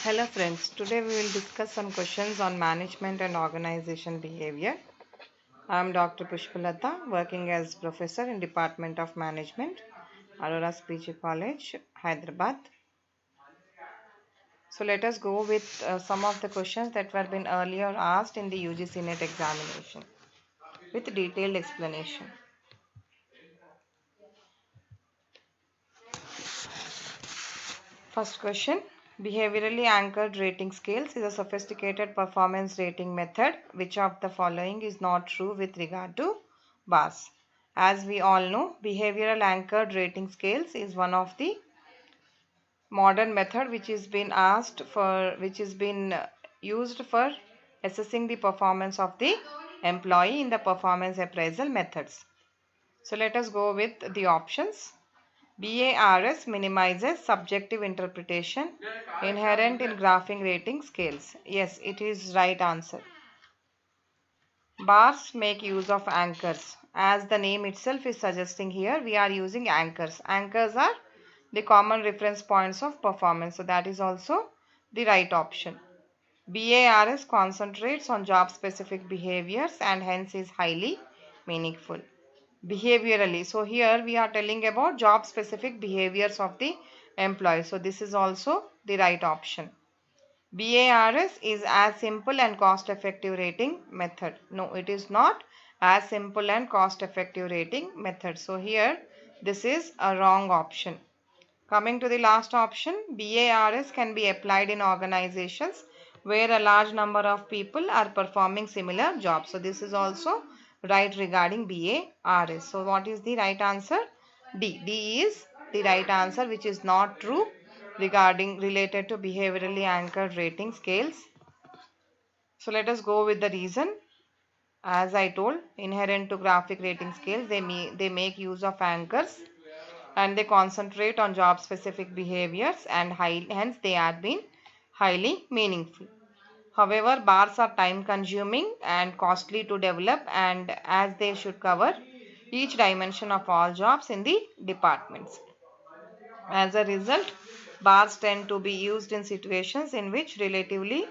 Hello friends, today we will discuss some questions on management and organization behavior. I am Dr. Pushpalata, working as professor in Department of Management, Aurora PG College, Hyderabad. So let us go with some of the questions that were been earlier asked in the UGC NET examination with detailed explanation. First question. Behaviorally anchored rating scales is a sophisticated performance rating method. Which of the following is not true with regard to BAS? As we all know, behavioral anchored rating scales is one of the modern method which has been used for assessing the performance of the employee in the performance appraisal methods. So let us go with the options. BARS minimizes subjective interpretation inherent in graphing rating scales. Yes, it is right answer. Bars make use of anchors. As the name itself is suggesting here, we are using anchors. Anchors are the common reference points of performance. So that is also the right option. BARS concentrates on job specific behaviors and hence is highly meaningful. Behaviorally, so here we are telling about job specific behaviors of the employee, so this is also the right option. BARS is as simple and cost effective rating method. No, it is not as simple and cost effective rating method, so here this is a wrong option. Coming to the last option, BARS can be applied in organizations where a large number of people are performing similar jobs. So this is also right regarding BARS. So what is the right answer? D. D is the right answer, which is not true regarding related to behaviorally anchored rating scales. So let us go with the reason. As I told, inherent to graphic rating scales, they make use of anchors and they concentrate on job specific behaviors and hence they are being highly meaningful. However, bars are time consuming and costly to develop, and as they should cover each dimension of all jobs in the departments. As a result, bars tend to be used in situations in which relatively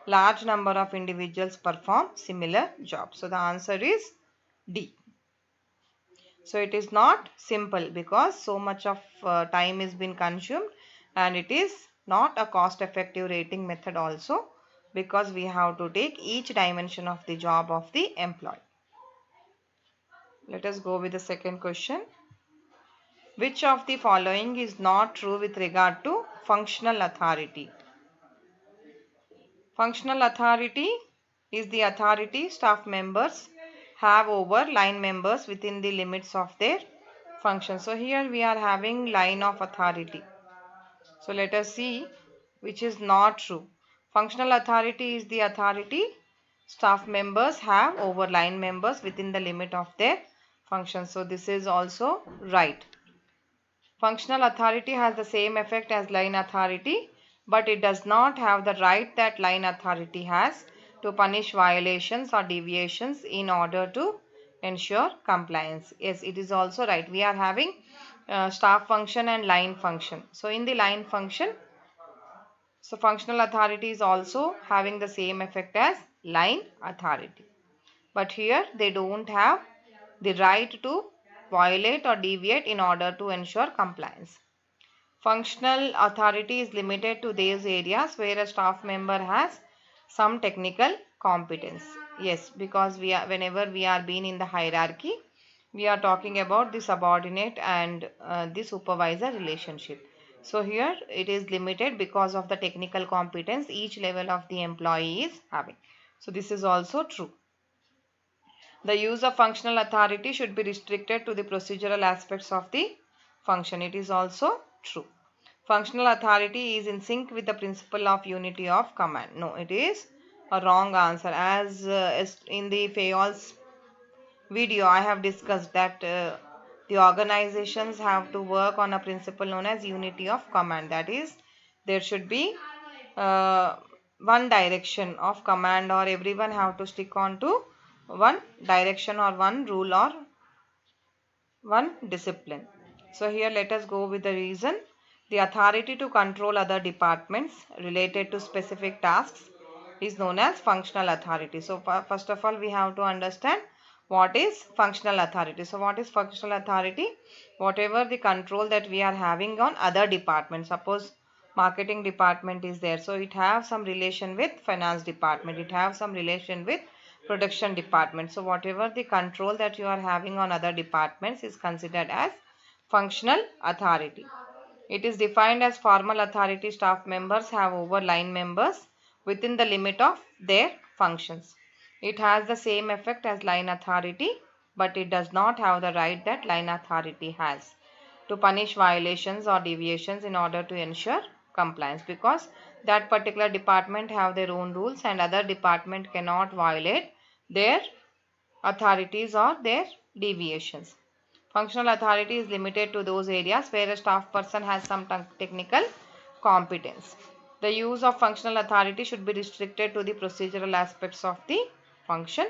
large number of individuals perform similar jobs. So the answer is D. So it is not simple because so much of time is been consumed, and it is not a cost effective rating method also because we have to take each dimension of the job of the employee. Let us go with the second question. Which of the following is not true with regard to functional authority? Functional authority is the authority staff members have over line members within the limits of their function. So here we are having line of authority. So let us see which is not true. Functional authority is the authority staff members have over line members within the limit of their function. So this is also right. Functional authority has the same effect as line authority, but it does not have the right that line authority has to punish violations or deviations in order to ensure compliance. Yes, it is also right. We are having staff function and line function. So in the line function, so functional authority is also having the same effect as line authority. But here they don't have the right to violate or deviate in order to ensure compliance. Functional authority is limited to those areas where a staff member has some technical competence. Yes, because whenever we are being in the hierarchy, we are talking about the subordinate and the supervisor relationship. So here it is limited because of the technical competence each level of the employee is having. So this is also true. The use of functional authority should be restricted to the procedural aspects of the function. It is also true. Functional authority is in sync with the principle of unity of command. No, it is a wrong answer. As in the Fayol's video, I have discussed that the organizations have to work on a principle known as unity of command. That is, there should be uh, one direction of command, or everyone have to stick on to one direction or one rule or one discipline. So here let us go with the reason. The authority to control other departments related to specific tasks is known as functional authority. So first of all, we have to understand what is functional authority. So what is functional authority? Whatever the control that we are having on other departments. Suppose marketing department is there, so it have some relation with finance department, it have some relation with production department. So whatever the control that you are having on other departments is considered as functional authority. It is defined as formal authority staff members have over line members within the limit of their functions. It has the same effect as line authority, but it does not have the right that line authority has to punish violations or deviations in order to ensure compliance, because that particular department have their own rules and other department cannot violate their authorities or their deviations. Functional authority is limited to those areas where a staff person has some technical competence. The use of functional authority should be restricted to the procedural aspects of the function,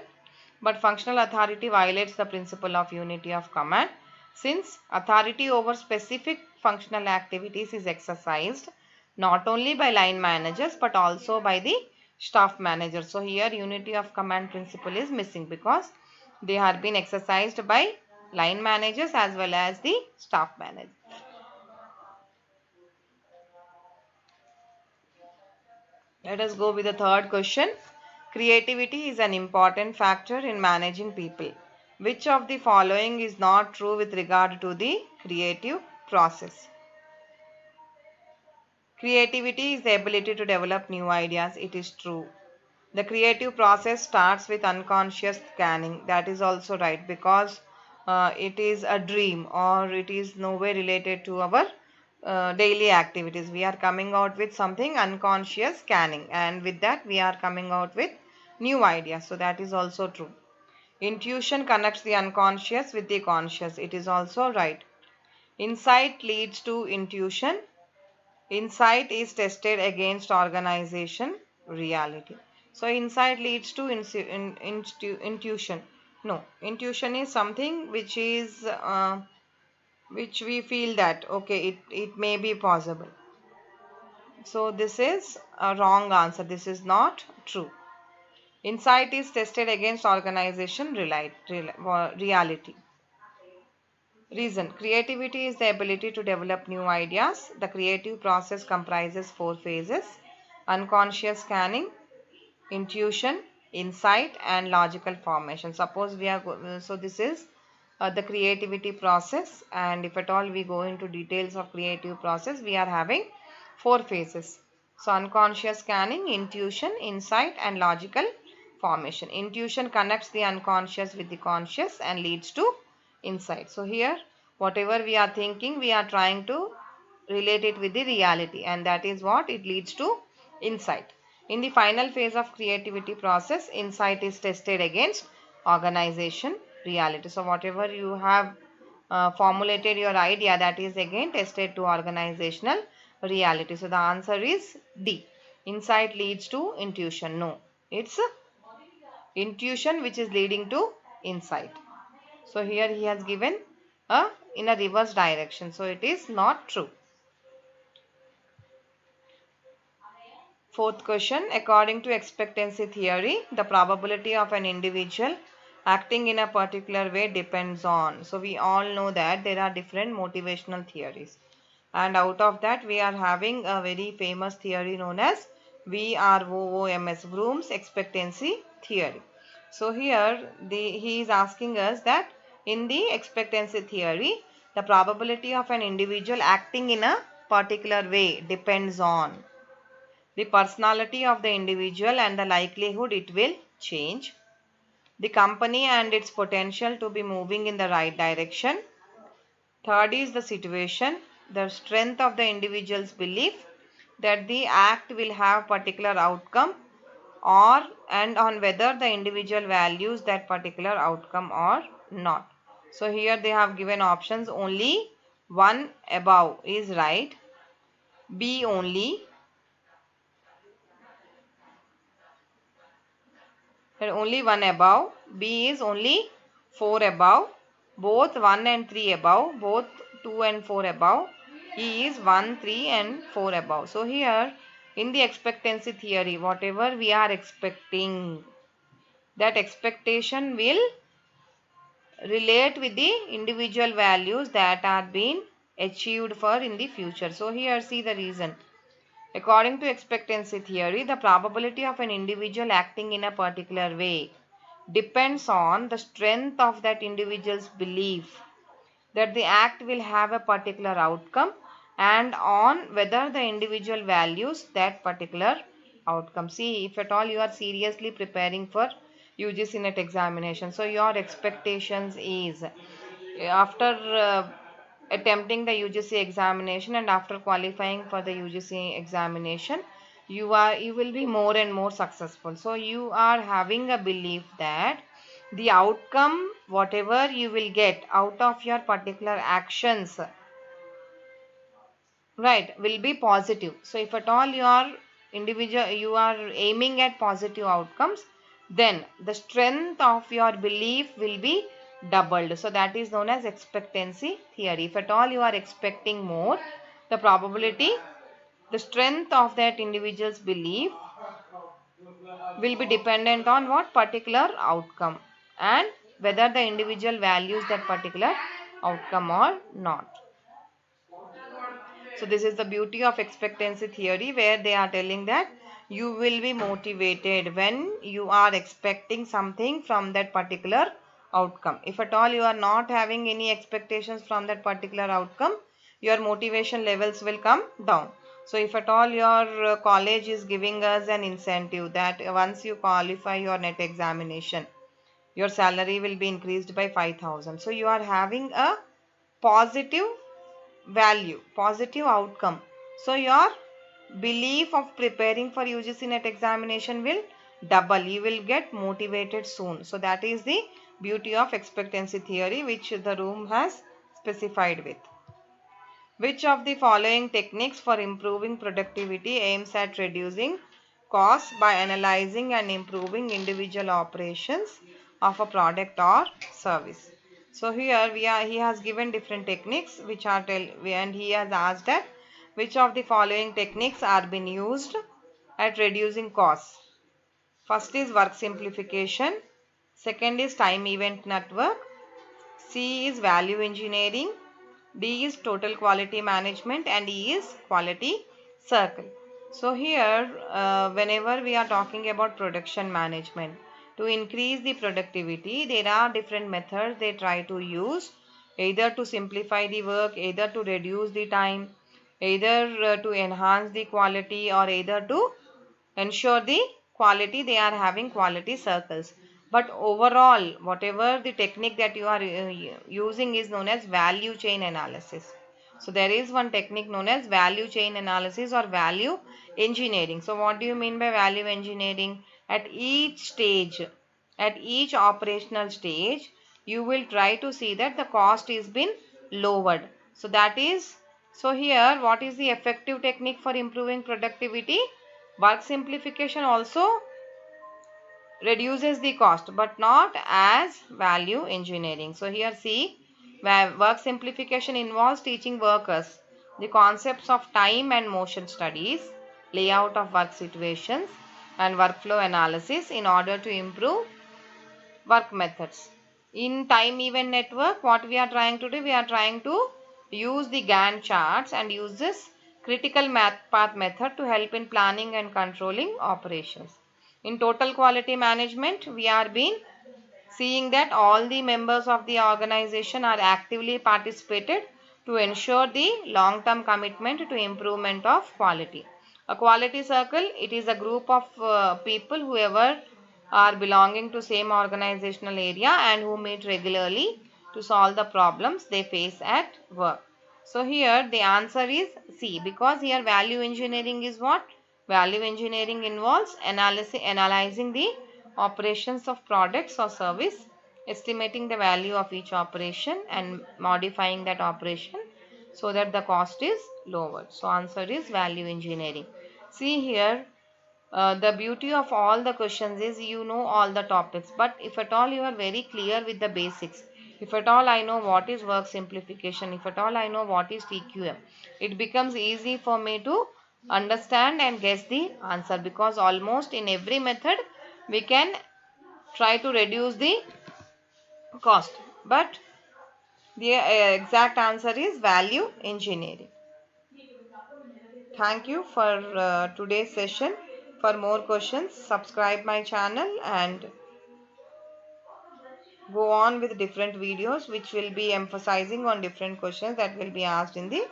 but functional authority violates the principle of unity of command, since authority over specific functional activities is exercised not only by line managers but also by the staff managers. So here unity of command principle is missing because they are being exercised by line managers as well as the staff managers. Let us go with the third question. Creativity is an important factor in managing people. Which of the following is not true with regard to the creative process? Creativity is the ability to develop new ideas. It is true. The creative process starts with unconscious scanning. That is also right, because it is a dream or it is no way related to our daily activities. We are coming out with something unconscious scanning, and with that we are coming out with new ideas. So that is also true. Intuition connects the unconscious with the conscious. It is also right. Insight leads to intuition. Insight is tested against organization reality. So insight leads to intuition. No, intuition is something which is which we feel that okay, it may be possible. So this is a wrong answer. This is not true. Insight is tested against organization reality. Reason. Creativity is the ability to develop new ideas. The creative process comprises 4 phases: unconscious scanning, intuition, insight, and logical formation. Suppose we are so this is the creativity process, and if at all we go into details of creative process, we are having 4 phases. So unconscious scanning, intuition, insight, and logical formation. Intuition connects the unconscious with the conscious and leads to insight. So here whatever we are thinking, we are trying to relate it with the reality, and that is what it leads to insight. In the final phase of creativity process, insight is tested against organization reality. So whatever you have formulated your idea, that is again tested to organizational reality. So the answer is D. Insight leads to intuition. No, it's intuition which is leading to insight. So here he has given a in a reverse direction. So it is not true. Fourth question. According to expectancy theory, the probability of an individual acting in a particular way depends on. So we all know that there are different motivational theories, and out of that we are having a very famous theory known as VROOMS, Vroom's expectancy theory. So here he is asking us that in the expectancy theory, the probability of an individual acting in a particular way depends on the personality of the individual and the likelihood it will change, the company and its potential to be moving in the right direction. Third is the situation, the strength of the individual's belief that the act will have particular outcome, or and on whether the individual values that particular outcome or not. So here they have given options. Only one above is right. B only. Only one above. B is only 4 above. Both 1 and 3 above. Both 2 and 4 above. E is 1, 3 and 4 above. So here in the expectancy theory, whatever we are expecting, that expectation will relate with the individual values that are being achieved for in the future. So here see the reason. According to expectancy theory, the probability of an individual acting in a particular way depends on the strength of that individual's belief that the act will have a particular outcome and on whether the individual values that particular outcome. See, if at all you are seriously preparing for UGC NET examination, so your expectations is after attempting the UGC examination and after qualifying for the UGC examination, you will be more and more successful. So you are having a belief that the outcome whatever you will get out of your particular actions, right, will be positive. So if at all you are aiming at positive outcomes, then the strength of your belief will be doubled. So that is known as expectancy theory. If at all you are expecting more, the probability, the strength of that individual's belief will be dependent on what particular outcome and whether the individual values that particular outcome or not. So this is the beauty of expectancy theory, where they are telling that you will be motivated when you are expecting something from that particular outcome. If at all you are not having any expectations from that particular outcome, your motivation levels will come down. So if at all your college is giving us an incentive that once you qualify your NET examination, your salary will be increased by 5,000. So you are having a positive value, positive outcome. So your belief of preparing for UGC NET examination will double. You will get motivated soon. So that is the beauty of expectancy theory, which the room has specified with. Which of the following techniques for improving productivity aims at reducing costs by analyzing and improving individual operations of a product or service? So here he has given different techniques which are and he has asked that which of the following techniques are being used at reducing costs. First is work simplification, second is time event network, C is value engineering, D is total quality management, and E is quality circle. So here whenever we are talking about production management, to increase the productivity, there are different methods they try to use, either to simplify the work, either to reduce the time, either to enhance the quality, or either to ensure the quality. They are having quality circles. But overall, whatever the technique that you are using is known as value chain analysis. So there is one technique known as value chain analysis or value engineering. So what do you mean by value engineering? At each stage, at each operational stage, you will try to see that the cost is been lowered. So that is, so here what is the effective technique for improving productivity? Work simplification also reduces the cost, but not as value engineering. So here see, where work simplification involves teaching workers the concepts of time and motion studies, layout of work situations, and workflow analysis in order to improve work methods. In time event network, what we are trying to do, we are trying to use the Gantt charts and use this critical math path method to help in planning and controlling operations. In total quality management, we are been seeing that all the members of the organization are actively participated to ensure the long-term commitment to improvement of quality. A quality circle, it is a group of people whoever are belonging to same organizational area and who meet regularly to solve the problems they face at work. So here the answer is C, because here value engineering is what? Value engineering involves analyzing the operations of products or service, estimating the value of each operation and modifying that operation so that the cost is lowered. So answer is value engineering. See here, the beauty of all the questions is you know all the topics, but if at all you are very clear with the basics, If at all I know what is work simplification, if at all I know what is TQM, it becomes easy for me to understand and guess the answer, because almost in every method we can try to reduce the cost. But the exact answer is value engineering. Thank you for today's session. For more questions, subscribe my channel and go on with different videos which will be emphasizing on different questions that will be asked in the